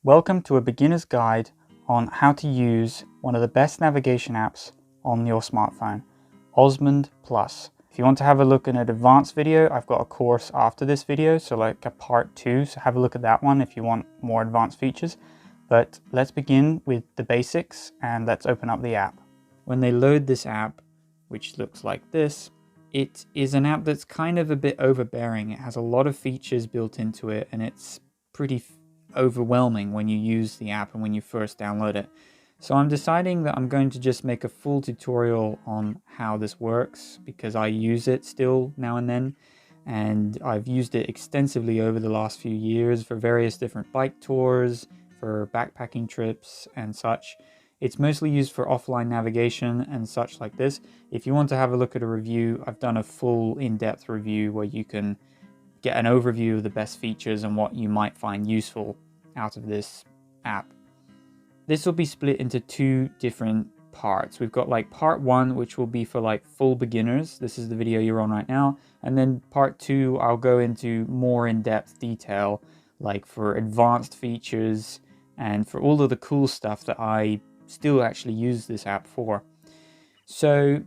Welcome to a beginner's guide on how to use one of the best navigation apps on your smartphone, OsmAnd Plus. If you want to have a look at an advanced video, I've got a course after this video, so like a part 2, so have a look at that one if you want more advanced features. But let's begin with the basics and let's open up the app. When they load this app, which looks like this, it is an app that's kind of a bit overbearing. It has a lot of features built into it and it's pretty overwhelming when you use the app and when you first download it. So I'm deciding that I'm going to just make a full tutorial on how this works because I use it still now and then, and I've used it extensively over the last few years for various different bike tours, for backpacking trips and such. It's mostly used for offline navigation and such like this. If you want to have a look at a review, I've done a full in-depth review where you can get an overview of the best features and what you might find useful out of this app. This will be split into two different parts. We've got like part 1, which will be for like full beginners. This is the video you're on right now. And then part 2, I'll go into more in-depth detail, like for advanced features and for all of the cool stuff that I still actually use this app for. So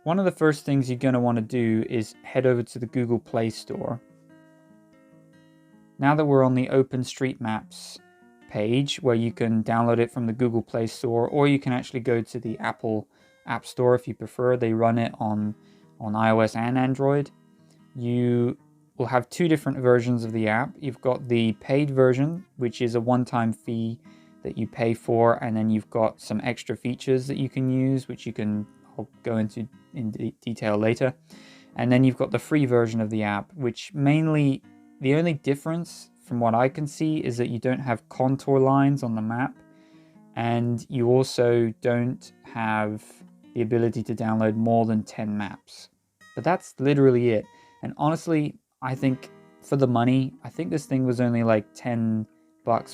one of the first things you're going to want to do is head over to the Google Play Store. Now that we're on the OpenStreetMaps page where you can download it from the Google Play Store, or you can actually go to the Apple App Store if you prefer. They run it on iOS and Android. You will have two different versions of the app. You've got the paid version, which is a one-time fee that you pay for, and then you've got some extra features that you can use, which I'll go into in detail later. And then you've got the free version of the app, which mainly, the only difference from what I can see is that you don't have contour lines on the map, and you also don't have the ability to download more than 10 maps. But that's literally it. And honestly, I think for the money, I think this thing was only like $10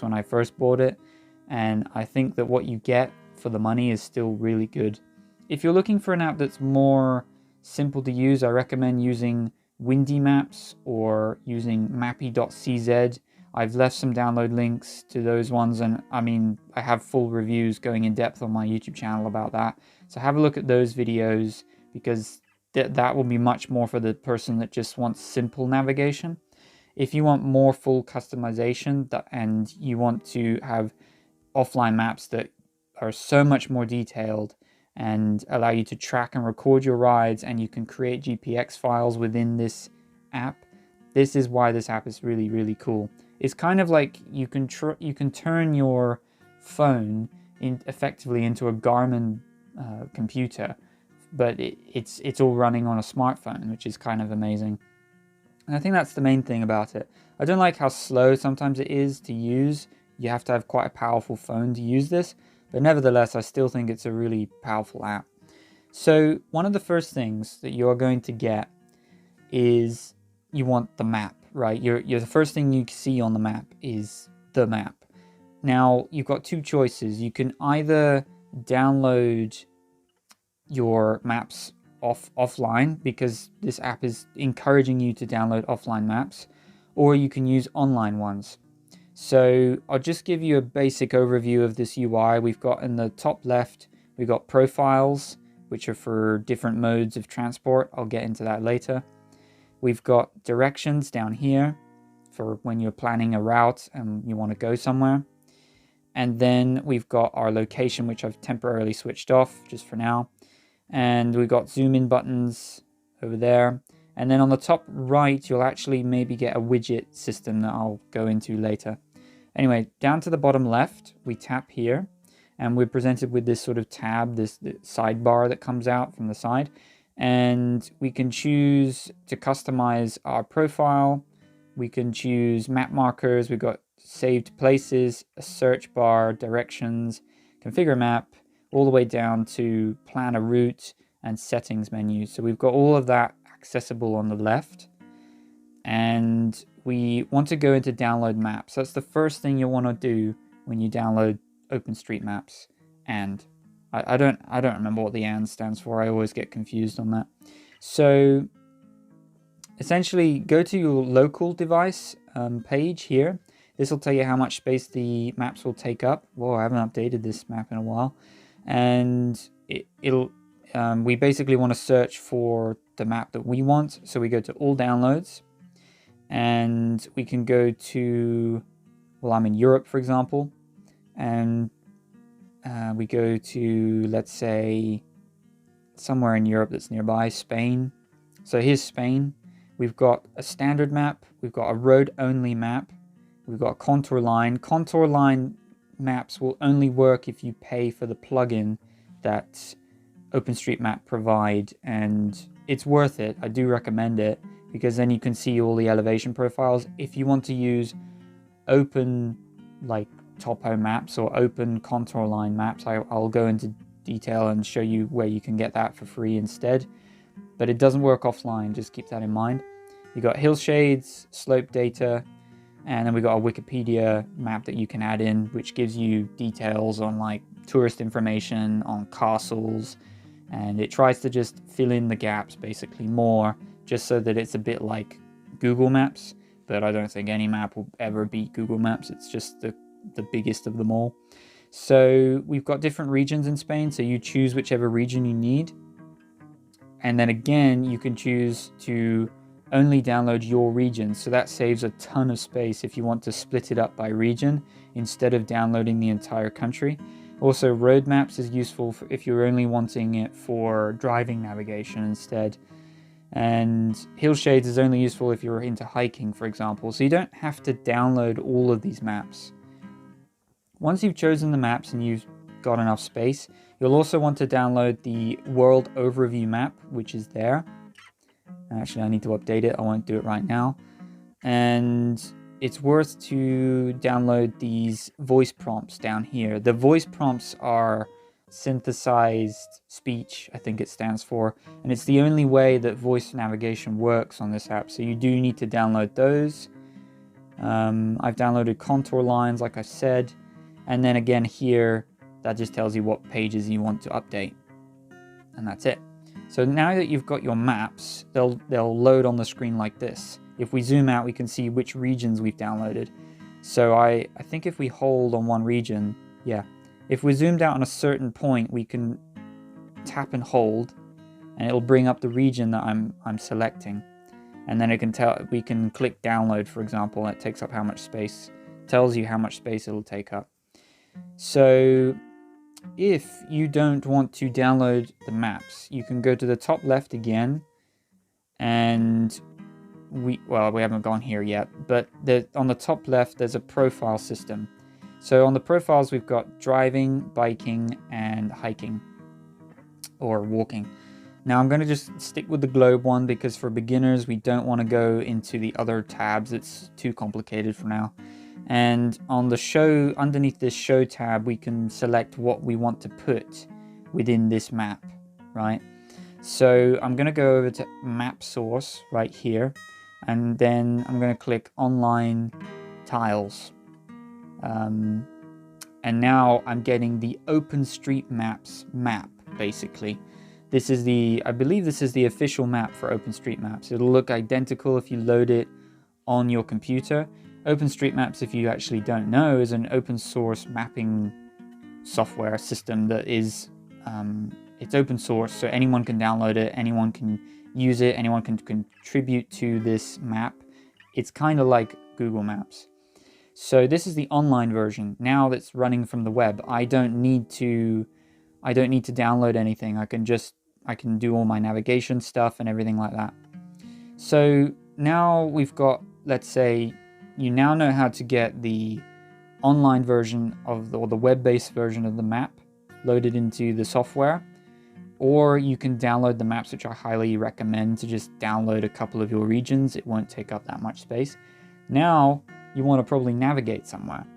when I first bought it. And I think that what you get for the money is still really good. If you're looking for an app that's more simple to use, I recommend using Windy Maps or using Mapy.cz. I've left some download links to those ones, and I mean, I have full reviews going in depth on my YouTube channel about that. So have a look at those videos because that will be much more for the person that just wants simple navigation. If you want more full customization and you want to have offline maps that are so much more detailed and allow you to track and record your rides, and you can create GPX files within this app, this is why this app is really, really cool. It's kind of like you can turn your phone effectively into a Garmin computer, but it's all running on a smartphone, which is kind of amazing. And I think that's the main thing about it. I don't like how slow sometimes it is to use. You have to have quite a powerful phone to use this, but nevertheless, I still think it's a really powerful app. So one of the first things that you're going to get is you want the map, right? The first thing you see on the map is the map. Now, you've got two choices. You can either download your maps offline, because this app is encouraging you to download offline maps, or you can use online ones. So I'll just give you a basic overview of this UI. We've got in the top left, we've got profiles, which are for different modes of transport. I'll get into that later. We've got directions down here for when you're planning a route and you want to go somewhere. And then we've got our location, which I've temporarily switched off just for now. And we've got zoom in buttons over there. And then on the top right, you'll actually maybe get a widget system that I'll go into later. Anyway, down to the bottom left, we tap here, and we're presented with this sort of tab, this sidebar that comes out from the side. And we can choose to customize our profile. We can choose map markers. We've got saved places, a search bar, directions, configure map, all the way down to plan a route and settings menu. So we've got all of that accessible on the left. And we want to go into download maps. That's the first thing you'll want to do when you download OpenStreetMaps. And I don't remember what the and stands for. I always get confused on that. So essentially, go to your local device page here. This will tell you how much space the maps will take up. Whoa, I haven't updated this map in a while. And we basically want to search for the map that we want. So we go to all downloads, and we can go to, well, I'm in Europe, for example, and we go to, let's say, somewhere in Europe that's nearby, Spain. So here's Spain. We've got a standard map, we've got a road-only map, we've got a contour line. Contour line maps will only work if you pay for the plugin that OpenStreetMap provide, and it's worth it. I do recommend it, because then you can see all the elevation profiles. If you want to use open like topo maps or open contour line maps, I'll go into detail and show you where you can get that for free instead, but it doesn't work offline, just keep that in mind. You got hill shades, slope data, and then we got a Wikipedia map that you can add in, which gives you details on like tourist information, on castles, and it tries to just fill in the gaps basically more, just so that it's a bit like Google Maps. But I don't think any map will ever beat Google Maps. It's just the biggest of them all. So we've got different regions in Spain, so you choose whichever region you need. And then again, you can choose to only download your region. So that saves a ton of space if you want to split it up by region instead of downloading the entire country. Also, road maps is useful if you're only wanting it for driving navigation instead. And hill shades is only useful if you're into hiking, for example. So you don't have to download all of these maps. Once you've chosen the maps and you've got enough space, you'll also want to download the world overview map, which is there. Actually, I need to update it. I won't do it right now. And it's worth to download these voice prompts down here. The voice prompts are synthesized speech, I think it stands for, and it's the only way that voice navigation works on this app, so you do need to download those. I've downloaded contour lines, like I said, and then again here, that just tells you what pages you want to update, and that's it. So now that you've got your maps, they'll load on the screen like this. If we zoom out, we can see which regions we've downloaded. So I think if we hold on one region, yeah, if we're zoomed out on a certain point, we can tap and hold, and it'll bring up the region that I'm selecting. And then it can we can click download, for example, and it takes up how much space, tells you how much space it'll take up. So if you don't want to download the maps, you can go to the top left again, and we haven't gone here yet, but on the top left there's a profile system. So on the profiles we've got driving, biking, and hiking, or walking. Now I'm going to just stick with the globe one, because for beginners we don't want to go into the other tabs, it's too complicated for now. And on the show, underneath this show tab, we can select what we want to put within this map, right? So I'm going to go over to map source right here, and then I'm going to click online tiles. And now I'm getting the OpenStreetMaps map, basically. This is I believe this is the official map for OpenStreetMaps. It'll look identical if you load it on your computer. OpenStreetMaps, if you actually don't know, is an open source mapping software system that is, it's open source, so anyone can download it, anyone can use it, anyone can contribute to this map. It's kind of like Google Maps. So this is the online version. Now that's running from the web. I don't need to download anything. I can do all my navigation stuff and everything like that. So now we've got, let's say, you now know how to get the online version of or the web-based version of the map loaded into the software, or you can download the maps, which I highly recommend to just download a couple of your regions. It won't take up that much space. Now you want to probably navigate somewhere.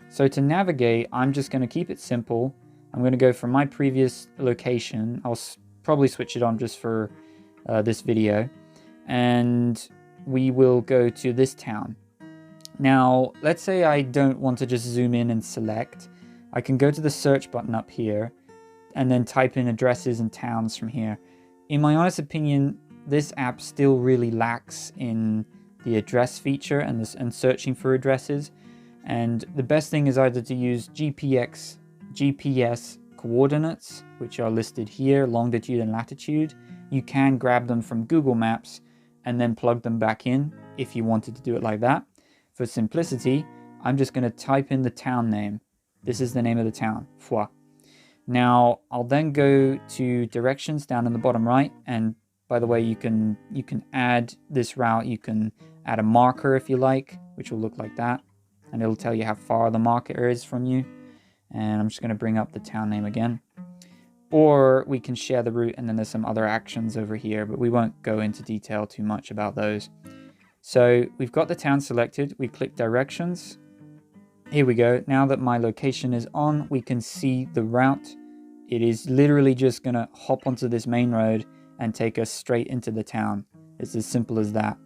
So to navigate, I'm just going to keep it simple. I'm going to go from my previous location. I'll probably switch it on just for this video, and we will go to this town. Now, let's say I don't want to just zoom in and select. I can go to the search button up here and then type in addresses and towns from here. In my honest opinion, this app still really lacks in the address feature and searching for addresses. And the best thing is either to use GPS coordinates, which are listed here, longitude and latitude. You can grab them from Google Maps and then plug them back in if you wanted to do it like that. For simplicity, I'm just going to type in the town name. This is the name of the town, Foix. Now, I'll then go to directions down in the bottom right, and by the way, you can add this route. You can add a marker if you like, which will look like that, and it'll tell you how far the marker is from you. And I'm just going to bring up the town name again. Or we can share the route, and then there's some other actions over here, but we won't go into detail too much about those. So we've got the town selected. We click directions. Here we go. Now that my location is on, we can see the route. It is literally just going to hop onto this main road and take us straight into the town. It's as simple as that.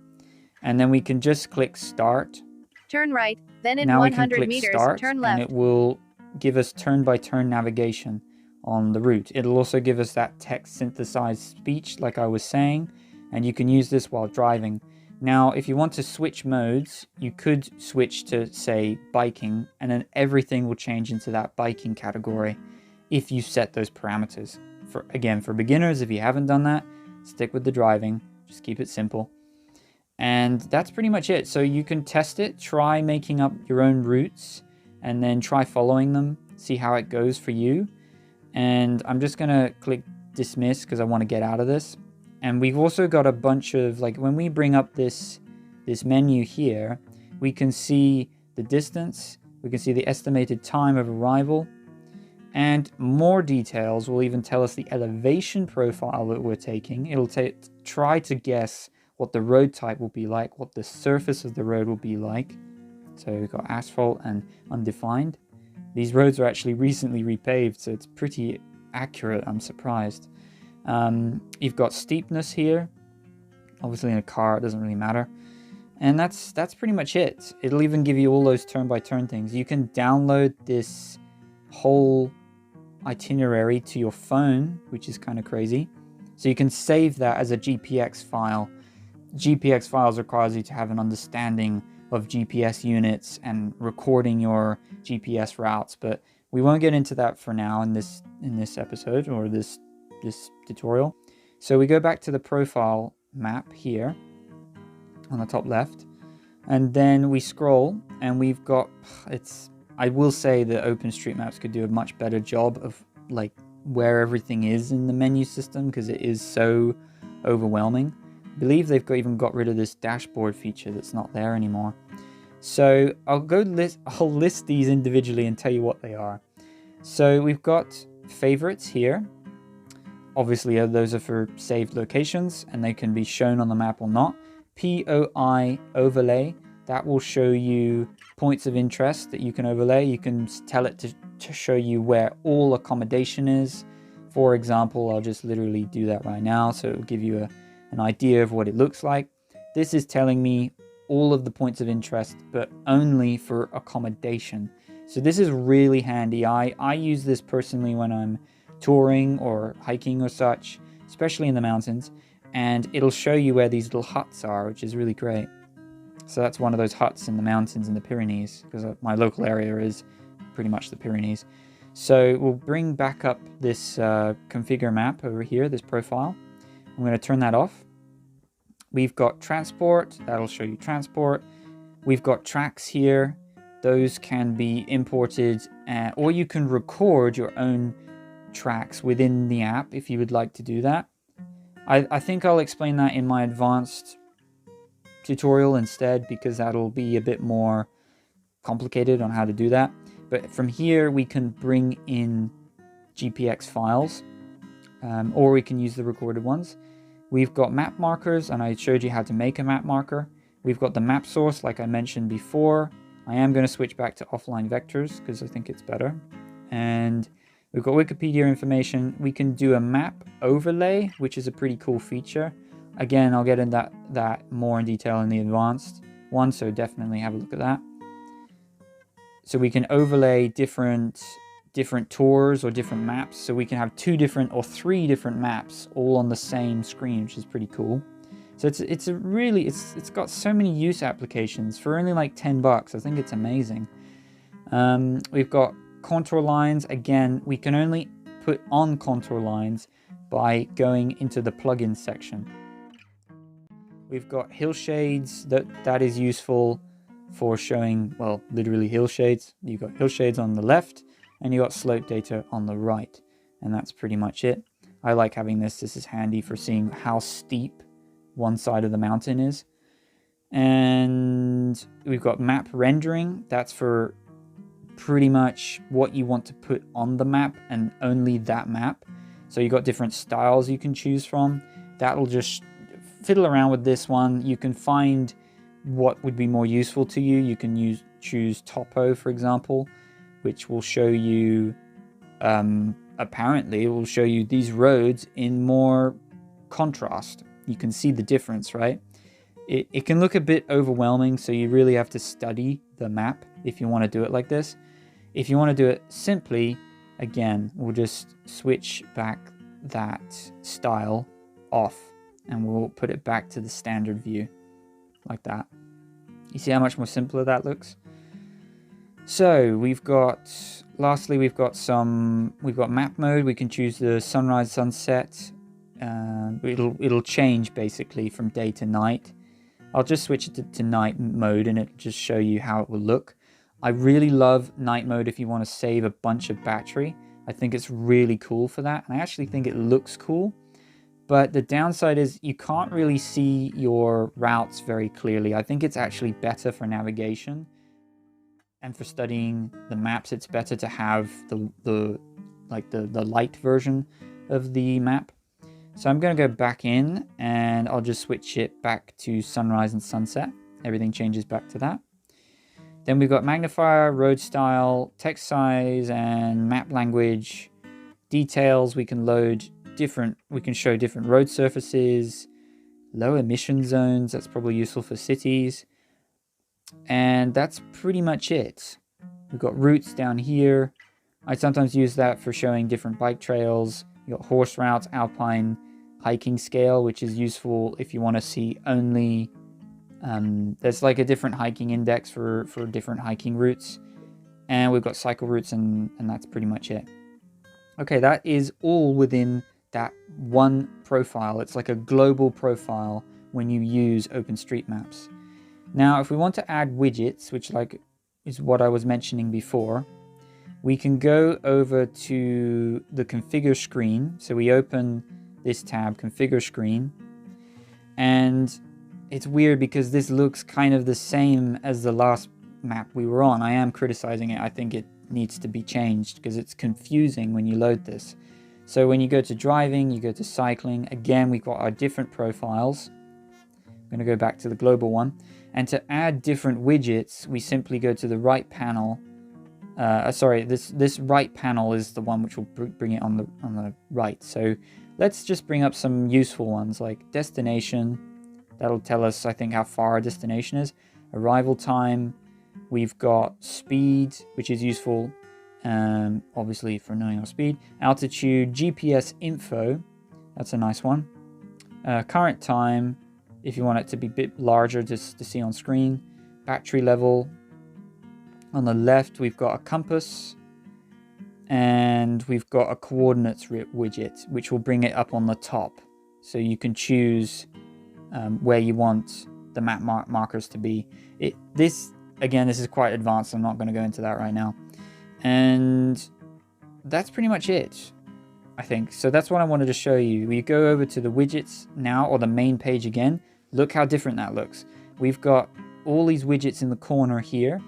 And then we can just click start. Turn right, then in Now 100 meters, start, turn left. and it will give us turn-by-turn navigation on the route. It'll also give us that text synthesized speech like I was saying, and you can use this while driving. Now, if you want to switch modes, you could switch to, say, biking, and then everything will change into that biking category if you set those parameters. Again, for beginners, if you haven't done that, stick with the driving. Just keep it simple. And that's pretty much it. So you can test it, try making up your own routes, and then try following them, see how it goes for you. And I'm just going to click dismiss because I want to get out of this. And we've also got a bunch of, like, when we bring up this menu here, we can see the distance, we can see the estimated time of arrival, and more details will even tell us the elevation profile that we're taking. It'll try to guess what the road type will be like, what the surface of the road will be like. So we've got asphalt and undefined. These roads are actually recently repaved, so it's pretty accurate. I'm surprised. You've got steepness here. Obviously in a car, it doesn't really matter. And that's pretty much it. It'll even give you all those turn-by-turn things. You can download this whole itinerary to your phone, which is kind of crazy. So you can save that as a GPX file. GPX files requires you to have an understanding of GPS units and recording your GPS routes, but we won't get into that for now in this episode or this tutorial. So we go back to the profile map here on the top left, and then we scroll, and we've got I will say that OpenStreetMaps could do a much better job of like where everything is in the menu system because it is so overwhelming. I believe they've even got rid of this dashboard feature that's not there anymore. So I'll list these individually and tell you what they are. So we've got favorites here. Obviously, those are for saved locations and they can be shown on the map or not. POI overlay, that will show you points of interest that you can overlay. You can tell it to show you where all accommodation is. For example, I'll just literally do that right now, so it will give you an idea of what it looks like. This is telling me all of the points of interest, but only for accommodation. So this is really handy. I use this personally when I'm touring or hiking or such, especially in the mountains, and it'll show you where these little huts are, which is really great. So that's one of those huts in the mountains in the Pyrenees, because my local area is pretty much the Pyrenees. So we'll bring back up this configure map over here, this profile. I'm going to turn that off. We've got transport, that'll show you transport. We've got tracks here. Those can be imported, or you can record your own tracks within the app if you would like to do that. I think I'll explain that in my advanced tutorial instead, because that'll be a bit more complicated on how to do that. But from here we can bring in GPX files, or we can use the recorded ones. We've got map markers, and I showed you how to make a map marker. We've got the map source, like I mentioned before. I am going to switch back to offline vectors because I think it's better. And we've got Wikipedia information. We can do a map overlay, which is a pretty cool feature. Again, I'll get into that more in detail in the advanced one, so definitely have a look at that. So we can overlay different tours or different maps, so we can have 2 different or 3 different maps all on the same screen, which is pretty cool. So it's got so many use applications for only like $10. I think it's amazing. We've got contour lines. Again, we can only put on contour lines by going into the plugins section. We've got hillshades. That is useful for showing, well, literally hillshades. You've got hillshades on the left and you've got slope data on the right. And that's pretty much it. I like having this. This is handy for seeing how steep one side of the mountain is. And we've got map rendering. That's for pretty much what you want to put on the map and only that map. So you've got different styles you can choose from. That'll just fiddle around with this one. You can find what would be more useful to you. You can choose topo, for example, which will show you, apparently it will show you these roads in more contrast. You can see the difference, right? It can look a bit overwhelming, so you really have to study the map if you want to do it like this. If you want to do it simply, again, we'll just switch back that style off and we'll put it back to the standard view like that. You see how much more simpler that looks? So we've got, lastly, we've got map mode. We can choose the sunrise, sunset. It'll change basically from day to night. I'll just switch it to night mode and it'll just show you how it will look. I really love night mode if you want to save a bunch of battery. I think it's really cool for that. And I actually think it looks cool. But the downside is you can't really see your routes very clearly. I think it's actually better for navigation. And for studying the maps, it's better to have the light version of the map. So I'm going to go back in and I'll just switch it back to sunrise and sunset. Everything changes back to that. Then we've got magnifier, road style, text size, and map language. Details, we can show different road surfaces, low emission zones. That's probably useful for cities. And that's pretty much it. We've got routes down here. I sometimes use that for showing different bike trails. You got horse routes, alpine, hiking scale, which is useful if you want to see only, there's like a different hiking index for different hiking routes. And we've got cycle routes and that's pretty much it. Okay, that is all within that one profile. It's like a global profile when you use OpenStreetMaps. Now, if we want to add widgets, which is what I was mentioning before, we can go over to the configure screen. So we open this tab, configure screen, and it's weird because this looks kind of the same as the last map we were on. I am criticizing it. I think it needs to be changed because it's confusing when you load this. So when you go to driving, you go to cycling, again, we've got our different profiles. I'm going to go back to the global one. And to add different widgets, we simply go to the right panel. This right panel is the one which will bring it on the right. So let's just bring up some useful ones like destination. That'll tell us, I think, how far our destination is. Arrival time. We've got speed, which is useful, obviously, for knowing our speed. Altitude, GPS info. That's a nice one. Current time, if you want it to be a bit larger just to see on screen. Battery level. On the left, we've got a compass. And we've got a coordinates widget, which will bring it up on the top. So you can choose where you want the map markers to be. Again, this is quite advanced. I'm not going to go into that right now. And that's pretty much it, I think. So that's what I wanted to show you. We go over to the widgets now, or the main page again. Look how different that looks. We've got all these widgets in the corner here.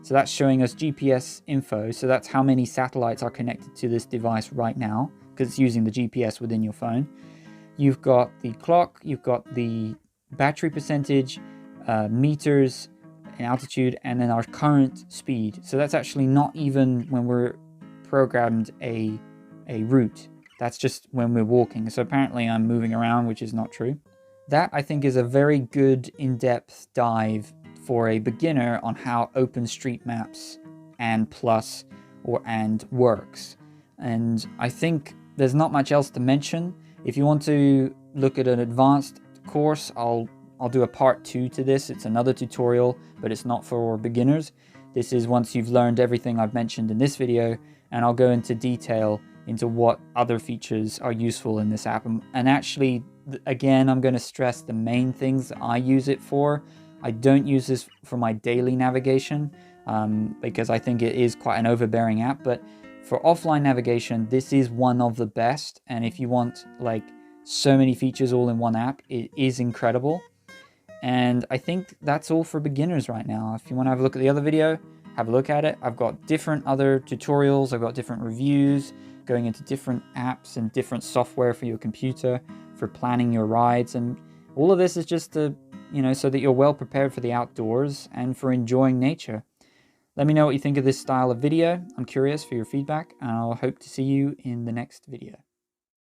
So that's showing us GPS info. So that's how many satellites are connected to this device right now, because it's using the GPS within your phone. You've got the clock, you've got the battery percentage, meters, and altitude, and then our current speed. So that's actually not even when we're programmed a route. That's just when we're walking. So apparently I'm moving around, which is not true. That, I think, is a very good in-depth dive for a beginner on how OpenStreetMaps and Plus and works. And I think there's not much else to mention. If you want to look at an advanced course, I'll do a part 2 to this. It's another tutorial, but it's not for beginners. This is once you've learned everything I've mentioned in this video, and I'll go into detail into what other features are useful in this app. And actually, again, I'm going to stress the main things I use it for. I don't use this for my daily navigation because I think it is quite an overbearing app, but for offline navigation, this is one of the best. And if you want like so many features all in one app, it is incredible. And I think that's all for beginners right now. If you want to have a look at the other video, have a look at it. I've got different other tutorials, I've got different reviews going into different apps and different software for your computer for planning your rides. And all of this is just to, so that you're well prepared for the outdoors and for enjoying nature. Let me know what you think of this style of video. I'm curious for your feedback, and I'll hope to see you in the next video.